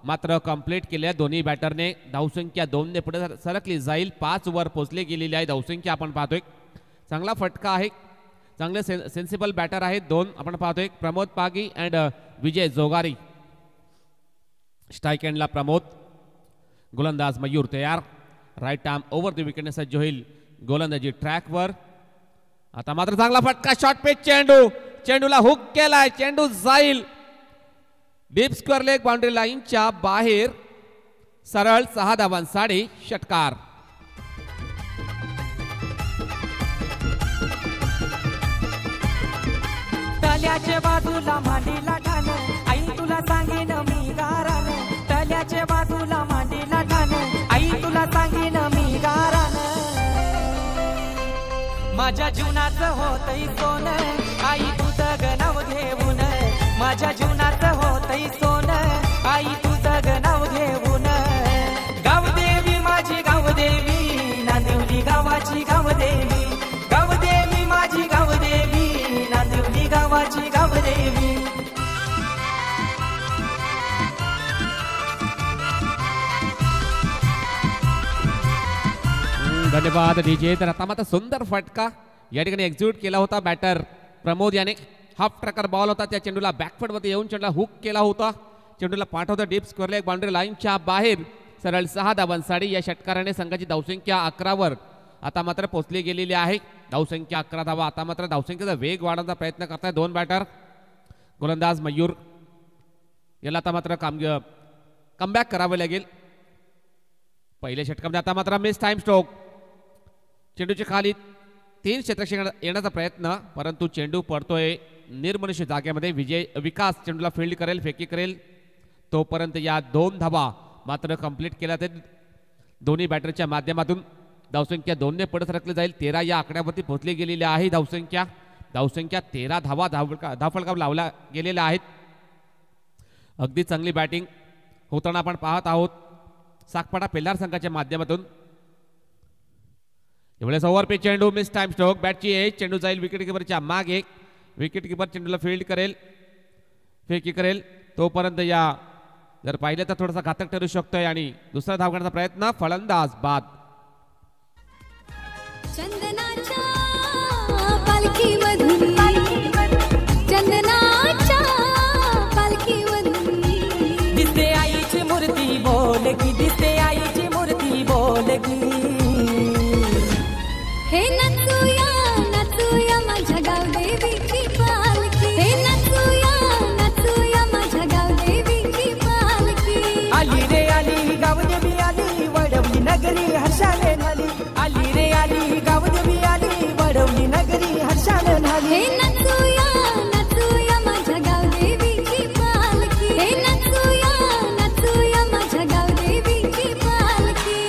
मात्र कंप्लीट केल्या दोन्ही बॅटरने. धावसंख्या 2ने पुढे सरकली जाईल. 5 वर पोहोचली गेलेली आहे धावसंख्या आपण पाहतोय. चांगला फटका आहे. चांगले सेन्सिबल बॅटर आहेत 2 आपण पाहतोय. Pramod Pagi and Vijay जोगारी. Strike एंडला प्रमोद. गोलंदाज मयूर तयार. राईट आर्म ओव्हर द विकेटने सज्ज होईल. गोलंदाजी ट्रॅकवर. आता मात्र चांगला फटका. शॉर्ट पिच चेंडू. चेंडूला हुक केलाय. चेंडू जाईल डीप स्क्वेअर लेग बाउंड्री लाईनच्या बाहेर. सरळ 6 धावांसाठी षटकार. तल्याच्या बाजूला मांडीला ठाण आई तुला सांगेन मी गारान. तल्याच्या बाजूला मांडीला ठाण आई तुला सांगेन मी गारान. माझ्या जीवनाचं होतई सोन आई तुझं गनाव घेऊन. माझ्या जीवनाचं होतई सोन आई तुझं गनाव घेऊन. गावदेवी माझी गावदेवी नांदिवली गावाची गावदेवी. गावदेवी माझी गावदेवी नांदिवली गावाची गावदेवी. धन्यवाद डीजे. तर आता मात्र सुंदर फटका या ठिकाणी एक्झिक्यूट केला होता बॅटर प्रमोद याने. हाफ ट्रॅकर बॉल होता. त्या चेंडूला बॅकफुटवरती येऊन चेंडूला हुक केला होता. चेंडूला पाठवता डीप स्क्वेअर लेग बाउंड्री लाईनच्या बाहेर. सरळ 6 धावांसाठी या षटकाराने संघाची धावसंख्या 11 वर आता मात्र पोहोचली गेलेली आहे. धावसंख्या 11 धावा. आता मात्र धावसंख्येचा वेग वाढवण्याचा प्रयत्न करताय 2 बॅटर. गोलंदाज मयूर याला आता मात्र कमबॅक करावे लागेल. पहिल्या षटकामध्ये आता मात्र मिस टाइम स्ट्रोक. चेंडूच्या खाली 3 क्षेत्ररक्षक येण्याचा प्रयत्न, परंतु चेंडू पडतोय निर्मनुष्य जागेमध्ये. विकास चेंडूला फील्ड करेल, फेकी करेल. तोपर्यंत या 2 धावा मात्र कंप्लीट केल्या ते दोन्ही बॅटरच्या माध्यमातून. धावसंख्या 2ने पुढे सरकली जाईल. 13 या आकड्यावरती पोहोचली गेलेली आहे धावसंख्या. 13 धावा धावफलकावर लावल्या गेलेल्या आहेत. अगदी चांगली बॅटिंग होताना आपण पाहत आहोत साकपाडा पेल्हार संघाच्या माध्यमातून. एवढेच ओव्हर पे चेंडू. Miss time stroke. बॅटची एज. चेंडू जाईल विकेट किपरच्या मागे. विकेट किपर चेंडूला फील्ड करेल, फेकी करेल. तोपर्यंत या जर पाहिलं तर थोडासा घातक ठरू शकतोय आणि दुसरा धाव करण्याचा प्रयत्न. फलंदाज बाद. चंदनाच्या पालखीमधून चंदनाच्या पालखीमधून दिसते आईची मूर्ती बोलकी. दिसते आईची मूर्ती बोलकी. हे नचूया नचूया माझ्या गावदेवीची पालखी. हे नचूया नचूया माझ्या गावदेवीची पालखी. आली रे आली गावदेवी आली वडवली नगरी हर्षाने झाली. आली रे आली गावदेवी आली वडवली नगरी हर्षाने झाली. हे नचूया नचूया माझ्या गावदेवीची पालखी. हे नचूया नचूया माझ्या गावदेवीची पालखी.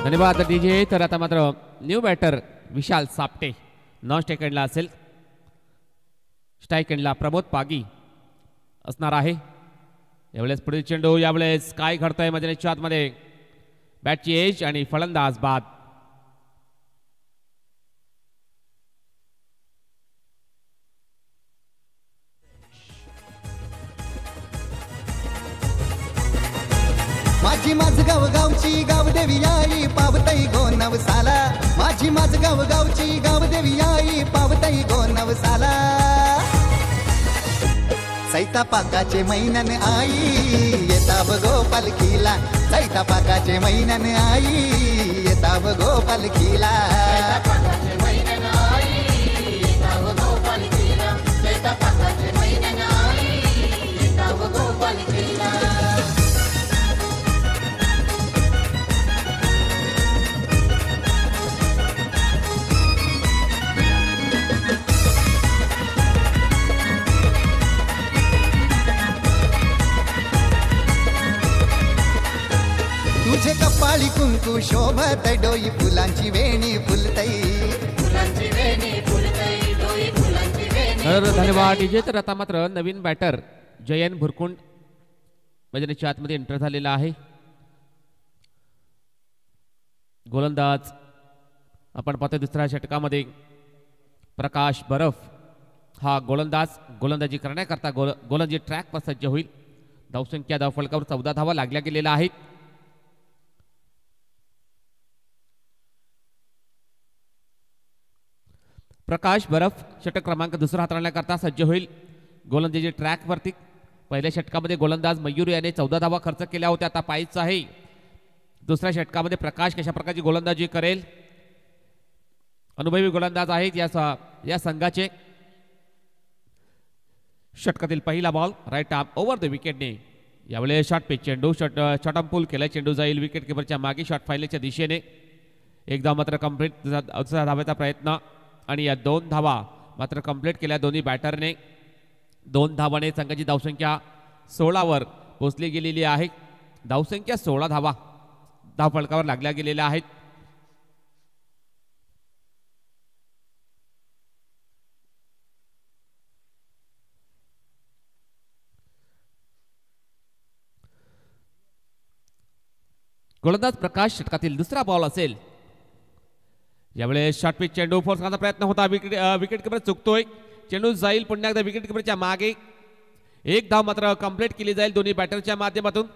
धन्यवाद डीजे. तर आता मात्र न्यू बॅटर विशाल सापटे नॉन स्टेकंडला असेल. स्ट्राईक एंडला प्रमोद पागी असणार आहे. यावेळेस पुढील चेंडू, यावेळेस काय घडतंय मैदानाच्या आतमध्ये, बॅटची एज आणि फलंदाज बाद. माझी माझगाव गावची गावदेवी आई पावताई गो नवसाला. माझी माझगाव गावची गावदेवी आई पावताई गो नवसाला. सैता पाकाचे मैनन आई येता बगो पालखीला. सैता पाकाचे मैनन आई येता बगो पालखीला. तुझे कपाळी कुंकू शोभत डोई फुलांची वेणी फुलतई. तर धन्यवाद डीजे. तर आता मात्र नवीन बॅटर जयन भुरकुंड मैदानाच्या आतमध्ये एंटर झालेला आहे. गोलंदाज आपण पाहतो दुसऱ्या षटकामध्ये प्रकाश बरफ हा गोलंदाजी करण्याकरता गोलंदाजी ट्रॅकवर सज्ज होईल. धावसंख्या धावफलकावर 14 धावा लागल्या गेलेल्या आहेत. प्रकाश बरफ षटक क्रमांक दुसरा हाताळण्याकरता सज्ज होईल. गोलंदाजी ट्रॅकवरती पहिल्या षटकामध्ये गोलंदाज मयूर याने 14 धावा खर्च केल्या होत्या. आता पाहायचं आहे दुसऱ्या षटकामध्ये प्रकाश कशा प्रकारची गोलंदाजी करेल. अनुभवी गोलंदाज आहेत या संघाचे. षटकातील पहिला ball right arm over the विकेटने. यावेळेस शॉर्ट पिच चेंडू शॉर्ट आर्म पूल केला. चेंडू जाईल विकेट किपरच्या मागे शॉर्ट फायलेच्या दिशेने. एकदा मात्र कंप्लीट दुसऱ्या धावेचा प्रयत्न आणि या 2 धावा मात्र कंप्लीट केल्या दोन्ही बॅटरने. 2 धावाने संघाची धावसंख्या 16 वर पोहोचली गेलेली आहे. धावसंख्या 16 धावा धावफलकावर लागल्या गेलेल्या आहेत. गोलंदाज प्रकाश षटकातील दुसरा बॉल असेल. यावेळेस शॉर्ट पिच चेंडू फोर्स करण्याचा प्रयत्न होता. विकेट किपर चुकतोय. चेंडू जाईल पुन्हा एकदा विकेट किपरच्या मागे. 1 धाव मात्र कंप्लीट केली जाईल दोन्ही बॅटरच्या माध्यमातून.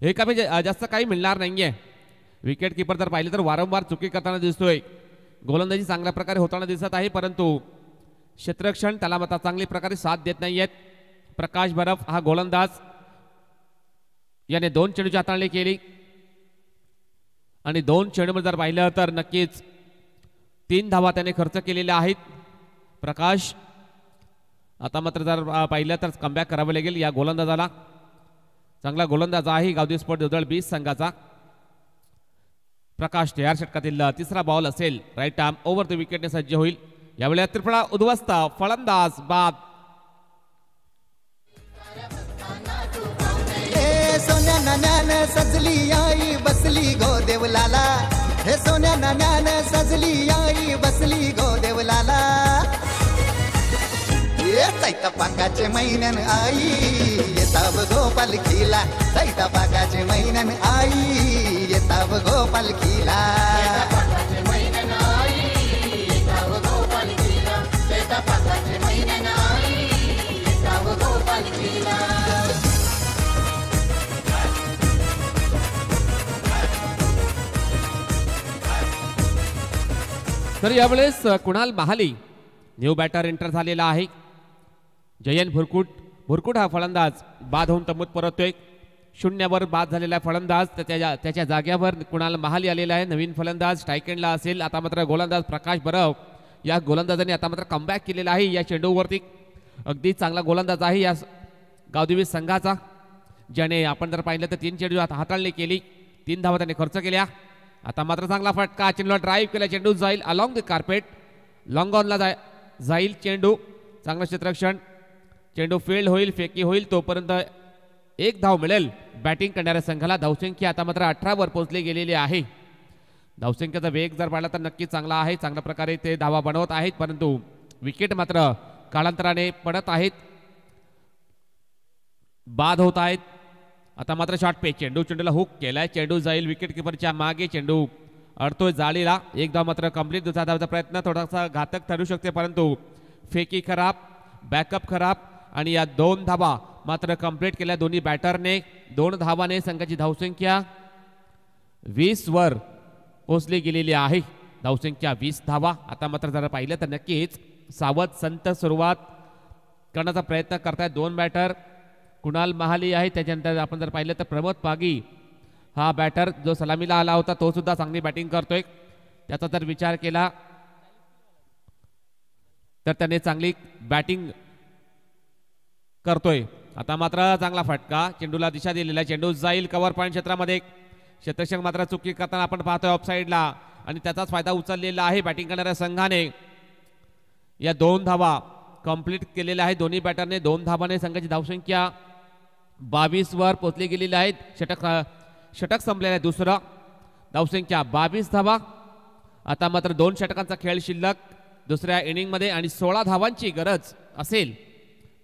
हे कमी जास्त काही मिळणार नाहीये. विकेट किपर जर पाहिले तर वारंवार चुकी करताना दिसतोय. गोलंदाजी चांगल्या प्रकारे होताना दिसत आहे परंतु क्षेत्ररक्षण त्याला मात्र चांगली प्रकारे साथ देत नाहीयेत. प्रकाश बरफ हा गोलंदाज याने 2 चेंडूची हाताळणी केली आणि 2 चेंडूमध्ये जर पाहिलं तर नक्कीच 3 धावा त्याने खर्च केलेल्या आहेत. प्रकाश आता मात्र जर पाहिलं तर कमबॅक करावं लागेल या गोलंदाजाला. चांगला गोलंदाज आहे गावदेवी स्पोर्ट देवदळ 20 संघाचा. प्रकाश तयार. षटकातील तिसरा बॉल असेल. राईट आर्म ओव्हर द विकेटने सज्ज होईल. यावेळी त्रिफळा उद्ध्वस्त फलंदाज बाद. सोन्या नाण्यानं सजली आई बसली गो देवलाला. हे सोन्या नाण्यानं सजली आई बसली गो देवलाला. चैता पाकाचे मैनन आई येता बगो पालखीला. चैता पाकाचे मैनन आई येता बगो पालखीला. तर यावेळेस कुणाल महाली न्यू बॅटर एंटर झालेला आहे. जयन भुरकुट हा फलंदाज बाद होऊन तंबूत परततोय. 0 वर बाद झालेला फलंदाज त्याच्या जाग्यावर कुणाल महाली आलेला आहे. नवीन फलंदाज स्ट्राईक एंडला असेल. आता मात्र गोलंदाज प्रकाश बरफ या गोलंदाजाने आता मात्र कमबॅक केलेला आहे या चेंडूवरती. अगदी चांगला गोलंदाज आहे या गावदेवी संघाचा, ज्याने आपण जर पाहिलं तर 3 चेंडू हाताळणी केली. 3 धावा त्याने खर्च केल्या. आता मात्र चांगला फटका. चेंडूला ड्राईव्ह केला. चेंडू जाईल अलॉंग द कार्पेट. लॉंग ऑनला जाईल चेंडू. चांगलं क्षेत्ररक्षण. चेंडू फील्ड होईल, फेकी होईल. तोपर्यंत 1 धाव मिळेल बॅटिंग करणाऱ्या संघाला. धावसंख्या आता मात्र 18 वर पोहोचली गेलेली आहे. धावसंख्येचा वेग जर पाहिला तर नक्कीच चांगला आहे. चांगल्या प्रकारे ते धावा बनवत आहेत परंतु विकेट मात्र कालांतराने पडत आहेत, बाद होत आहेत. आता मात्र शॉर्ट पे चेंडूला हुक केलाय, चेंडू जाईल विकेट किपरच्या मागे, चेंडू अडतोय जाळीला. एक धाव मात्र कंप्लीट. दुसरा धावचा प्रयत्न थोडासा घातक ठरू शकते, परंतु फेकी खराब, बॅकअप खराब आणि या 2 धावा मात्र कंप्लीट केल्या दोन्ही बॅटरने. 2 धावाने संघाची धावसंख्या 20 वर पोहोचली गेलेली आहे. धावसंख्या 20 धावा. आता मात्र जर पाहिलं तर नक्कीच सावध संत सुरुवात करण्याचा प्रयत्न करतायत 2 बॅटर. कुणाल महाली आहे, त्याच्यानंतर आपण जर पाहिलं तर प्रमोद पागी हा बॅटर जो सलामीला आला होता तो सुद्धा चांगली बॅटिंग करतोय. त्याचा जर विचार केला तर त्याने चांगली बॅटिंग करतोय. आता मात्र चांगला फटका, चेंडूला दिशा दिलेला, चेंडू जाईल कव्हर पॉईंट क्षेत्रामध्ये. क्षेत्ररक्षक मात्र चुकी करताना आपण पाहतोय ऑफ साईडला आणि त्याचाच फायदा उचललेला आहे बॅटिंग करणाऱ्या संघाने. या 2 धावा कंप्लीट केलेल्या आहेत दोन्ही बॅटरने. 2 धावाने संघाची धावसंख्या 22 वर पोहोचली गेलेली आहे. षटक संपलेलं आहे दुसरं. धावसंख्या 22 धावा. आता मात्र 2 षटकांचा खेळ शिल्लक दुसऱ्या इनिंगमध्ये आणि 16 धावांची गरज असेल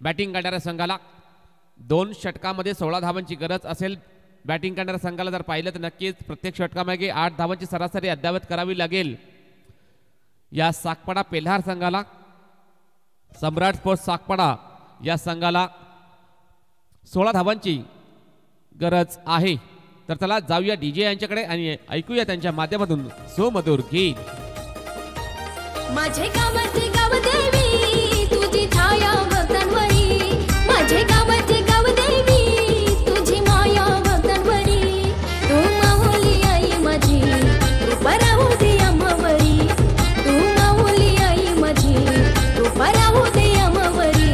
बॅटिंग करणाऱ्या संघाला. 2 षटकामध्ये 16 धावांची गरज असेल बॅटिंग करणाऱ्या संघाला. जर पाहिलं तर नक्कीच प्रत्येक षटकामागे 8 धावांची सरासरी अद्यावत करावी लागेल या साकपाडा पेल्हार संघाला. सम्राट स्पोर्ट्स साकपाडा या संघाला 16 धावांची गरज आहे. तर चला जाऊया डीजे यांच्याकडे आणि ऐकूया त्यांच्या माध्यमातून सुमधुर गीत. माझे गावाचे गाव देवी तुझी छाया भक्तांवरी, माझे गावाचे गाव देवी तुझी माया भक्तांवरी. तू माऊली आई माझी कृपा राहू दे आम्हावरी, तू माऊली आई माझी कृपा राहू दे आम्हावरी.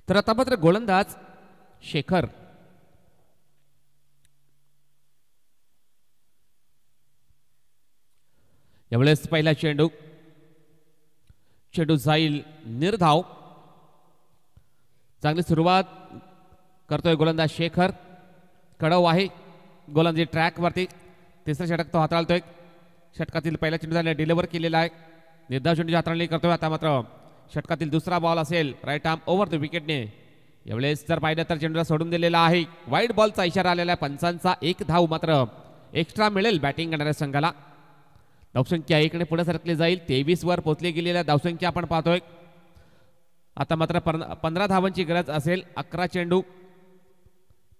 तर आता मात्र गोलंदाज शेखर यावेळेस पहिला चेंडू जाईल निर्धाव. चांगली सुरुवात करतोय गोलंदाज शेखर. कडव आहे गोलंदाजी ट्रॅक वरती. तिसरा षटक तो हाताळतोय. षटकातील पहिला चेंडू त्याने डिलिव्हर केलेला आहे. निर्धाव चेंडूची हाताळणी करतोय. आता मात्र षटकातील दुसरा बॉल असेल राईट आर्म ओव्हर द विकेटने. यावेळेस जर पाहिलं तर चेंडूला सोडून दिलेला आहे. वाईड बॉलचा इशारा आलेला आहे पंचांचा. 1 धाव मात्र एक्स्ट्रा मिळेल बॅटिंग करणाऱ्या संघाला. धावसंख्या 1 ने पुढे सरकली जाईल. 23 वर पोहोचली गेलेल्या धावसंख्या आपण पाहतोय. आता मात्र 15 धावांची गरज असेल. 11 चेंडू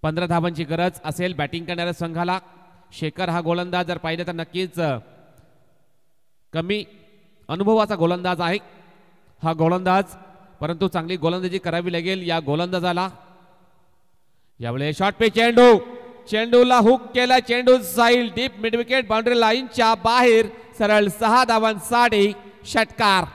15 धावांची गरज असेल बॅटिंग करणाऱ्या संघाला. शेखर हा गोलंदाज जर पाहिलं तर नक्कीच कमी अनुभवाचा गोलंदाज आहे हा गोलंदाज, परंतु चांगली गोलंदाजी करावी लागेल या गोलंदाजाला. यावेळेस शॉर्ट पे चेंडूला हुक केला, चेंडू जाईल डीप मिड विकेट बाउंड्री लाईनच्या बाहेर. सरळ 6 धावांसाठी षटकार.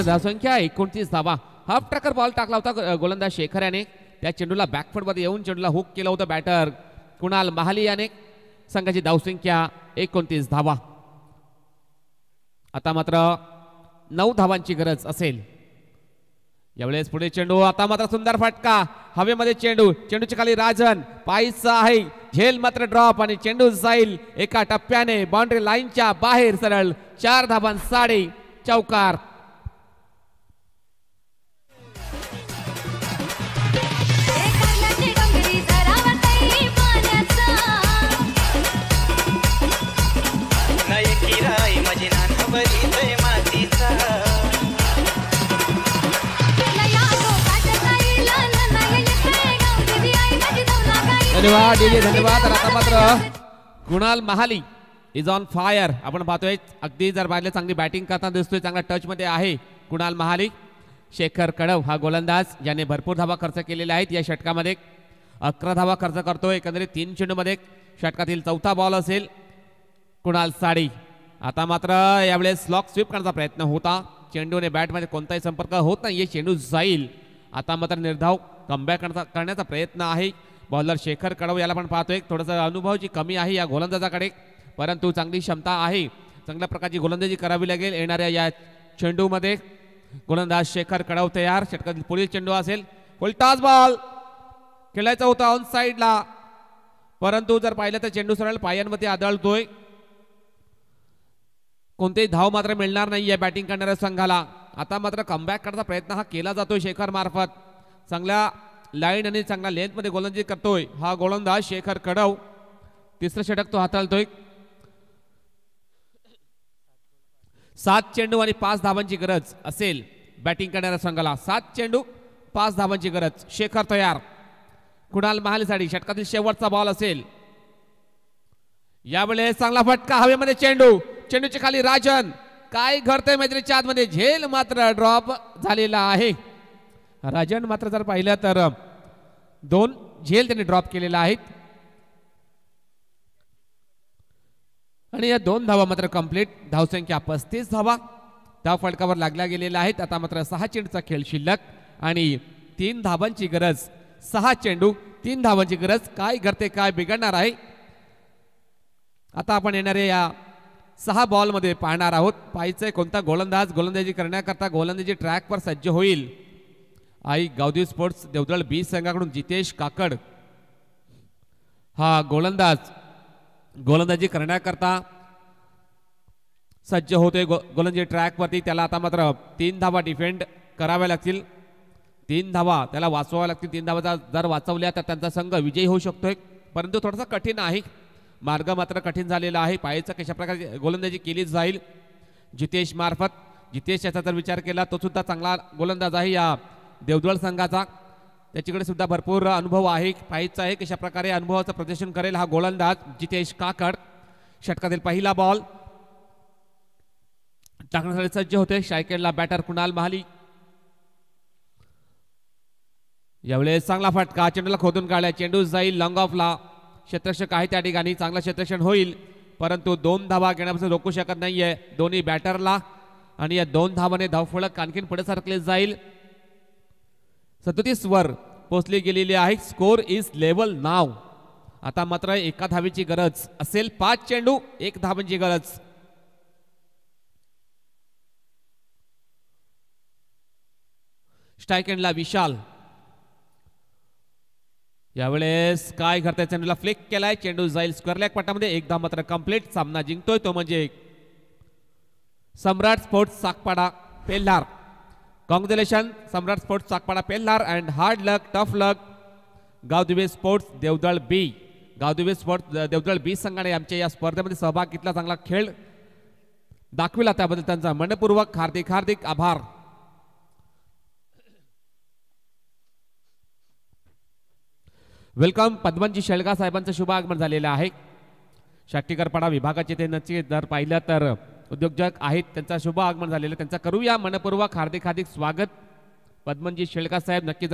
धावसंख्या 29 धावा. हाफ ट्रॅकर बॉल टाकला होता गोलंदाज शेखर याने. त्या चेंडूला बॅकफुट मध्ये येऊन चेंडूला हुक केलं होतं बॅटर कुणाल महाली याने. संघाची धावसंख्या 29 धावा. आता मात्र 9 धावांची गरज असेल. यावेळेस पुढे चेंडू. आता मात्र सुंदर फटका हवेमध्ये. चेंडूच्या खाली राजन पायचा आहे. झेल मात्र ड्रॉप आणि चेंडू जाईल एका टप्प्याने बाउंड्री लाईनच्या बाहेर. सरळ 4 धावांसाठी चौकार. मातीचा धन्यवाद डीजे, धन्यवाद. तर आता मात्र कुणाल महाली इज ऑन फायर. आपण पाहतोय अगदी जर पाहिलं चांगली बॅटिंग करताना दिसतोय, चांगला टच मध्ये आहे कुणाल महाली. शेखर कडव हा गोलंदाज ज्याने भरपूर धावा खर्च केलेल्या आहेत या षटकामध्ये. 11 धावा खर्च करतोय एकंदरीत 3 चेंडूमध्ये. षटकातील चौथा बॉल असेल कुणाल साडी. आता मात्र यावेळेस स्लॉक स्वीप करण्याचा प्रयत्न होता. चेंडूने बॅटमध्ये कोणताही संपर्क होत नाही, चेंडू जाईल. आता मात्र निर्धाव कमबॅक करण्याचा प्रयत्न आहे बॉलर शेखर कडव. याला पण पाहतोय थोडंसं अनुभवाची कमी आहे या गोलंदाजाकडे, परंतु चांगली क्षमता आहे. चांगल्या प्रकारची गोलंदाजी करावी लागेल येणाऱ्या या चेंडूमध्ये. गोलंदाज शेखर कडव तयार. षटकातील पुढील चेंडू असेल फुलटॉस बॉल. खेळायचा होता ऑन साईडला, परंतु जर पाहिलं तर चेंडू सरळ पायांमध्ये आदळतोय. कोणतेही धाव मात्र मिळणार नाही या बॅटिंग करणाऱ्या संघाला. आता मात्र कमबॅक करण्याचा प्रयत्न हा केला जातोय शेखर मार्फत. चांगल्या लाईन आणि चांगल्या लेंथ मध्ये गोलंदाजी करतोय हा गोलंदाज शेखर कडव. तिसरं षटक तो हाताळतोय. 7 चेंडू आणि 5 धावांची गरज असेल बॅटिंग करणाऱ्या संघाला. 7 चेंडू 5 धावांची गरज. शेखर तयार. कुणाल महालीसाठी षटकातील शेवटचा बॉल असेल. यावेळेस चांगला फटका हवेमध्ये. चेंडू, चेंडूच्या खाली राजन. काय घडतंय मैत्रीच्या आतमध्ये. झेल मात्र ड्रॉप झालेला आहे. राजन मात्र जर पाहिलं तर 2 झेल त्यांनी ड्रॉप केलेला आहेत आणि या 2 धावा मात्र कंप्लीट. धावसंख्या 35 धावा धाव फलकावर लागल्या गेलेल्या आहेत. आता मात्र 6 चेंडूचा खेळ शिल्लक आणि 3 धावांची गरज. 6 चेंडू 3 धावांची गरज. काय घडते, काय बिघडणार आहे. आता आपण येणाऱ्या या 6 बॉलमध्ये पाहणार आहोत. पाहायचंय कोणता गोलंदाज गोलंदाजी करण्याकरता गोलंदाजी ट्रॅकवर सज्ज होईल. आई गावदेवी स्पोर्ट्स देवदळ बी संघाकडून जितेश काकड हा गोलंदाज गोलंदाजी करण्याकरता सज्ज होतोय गोलंदाजी ट्रॅकवरती. त्याला आता मात्र 3 धावा डिफेंड कराव्या लागतील. 3 धावा त्याला वाचवाव्या लागतील. 3 धावा जर वाचवल्या तर त्यांचा संघ विजयी होऊ शकतोय, परंतु थोडासा कठीण आहे. मार्ग मात्र कठीण झालेला आहे. पाहायचं कशा प्रकारे गोलंदाजी केली जाईल जितेश मार्फत. जितेश याचा जर विचार केला तो सुद्धा चांगला गोलंदाज आहे या देवदळ संघाचा. त्याच्याकडे सुद्धा भरपूर अनुभव आहे. पाहायचं आहे कशा प्रकारे अनुभवाचं प्रदर्शन करेल हा गोलंदाज जितेश काकड. षटकातील पहिला बॉल टाकण्यासाठी सज्ज होते. शायकेडला बॅटर कुणाल महाली. यावेळेस चांगला फटका. चेंडूला खोदून काढला. चेंडू जाईल लॉंग ऑफला. क्षेत्ररक्षक आहे त्या ठिकाणी. चांगला क्षेत्ररक्षण होईल, परंतु 2 धावा घेण्यापासून रोखू शकत नाहीये दोन्ही बॅटरला आणि या 2 धावाने धावफलक आणखीन पुढे सरकले जाईल. 37 वर पोहोचली गेलेली आहे. स्कोर इज लेवल नाव. आता मात्र 1 धावेची गरज असेल. 5 चेंडू 1 धावांची गरज. स्ट्राईक एंडला विशाल. यावेळेस काय करताय. चेंडूला फ्लिक केलाय. चेंडू जाईल स्क्वेअर लेग पट्टामध्ये. 1 धाव मात्र कंप्लीट. सामना जिंकतोय तो म्हणजे Samrat sports Sakpada Pelhar. Congratulation Samrat sports Sakpada Pelhar and hard luck tough luck Gavdevi sports Devdal B. Gavdevi sports Devdal B संघाने आमच्या या स्पर्धेमध्ये सहभाग घेतला, चांगला खेळ दाखविला, त्याबद्दल त्यांचा मनपूर्वक हार्दिक हार्दिक आभार. वेलकम. पद्मनजी शेळगा साहेबांचं शुभ आगमन झालेलं आहे. शाट्टीकरपाडा विभागाचे ते नक्की जर पाहिलं तर उद्योजक आहेत. त्यांचा शुभ आगमन झालेलं, त्यांचा करूया मनपूर्वक हार्दिक हार्दिक स्वागत. पद्मनजी शेळगा साहेब नक्की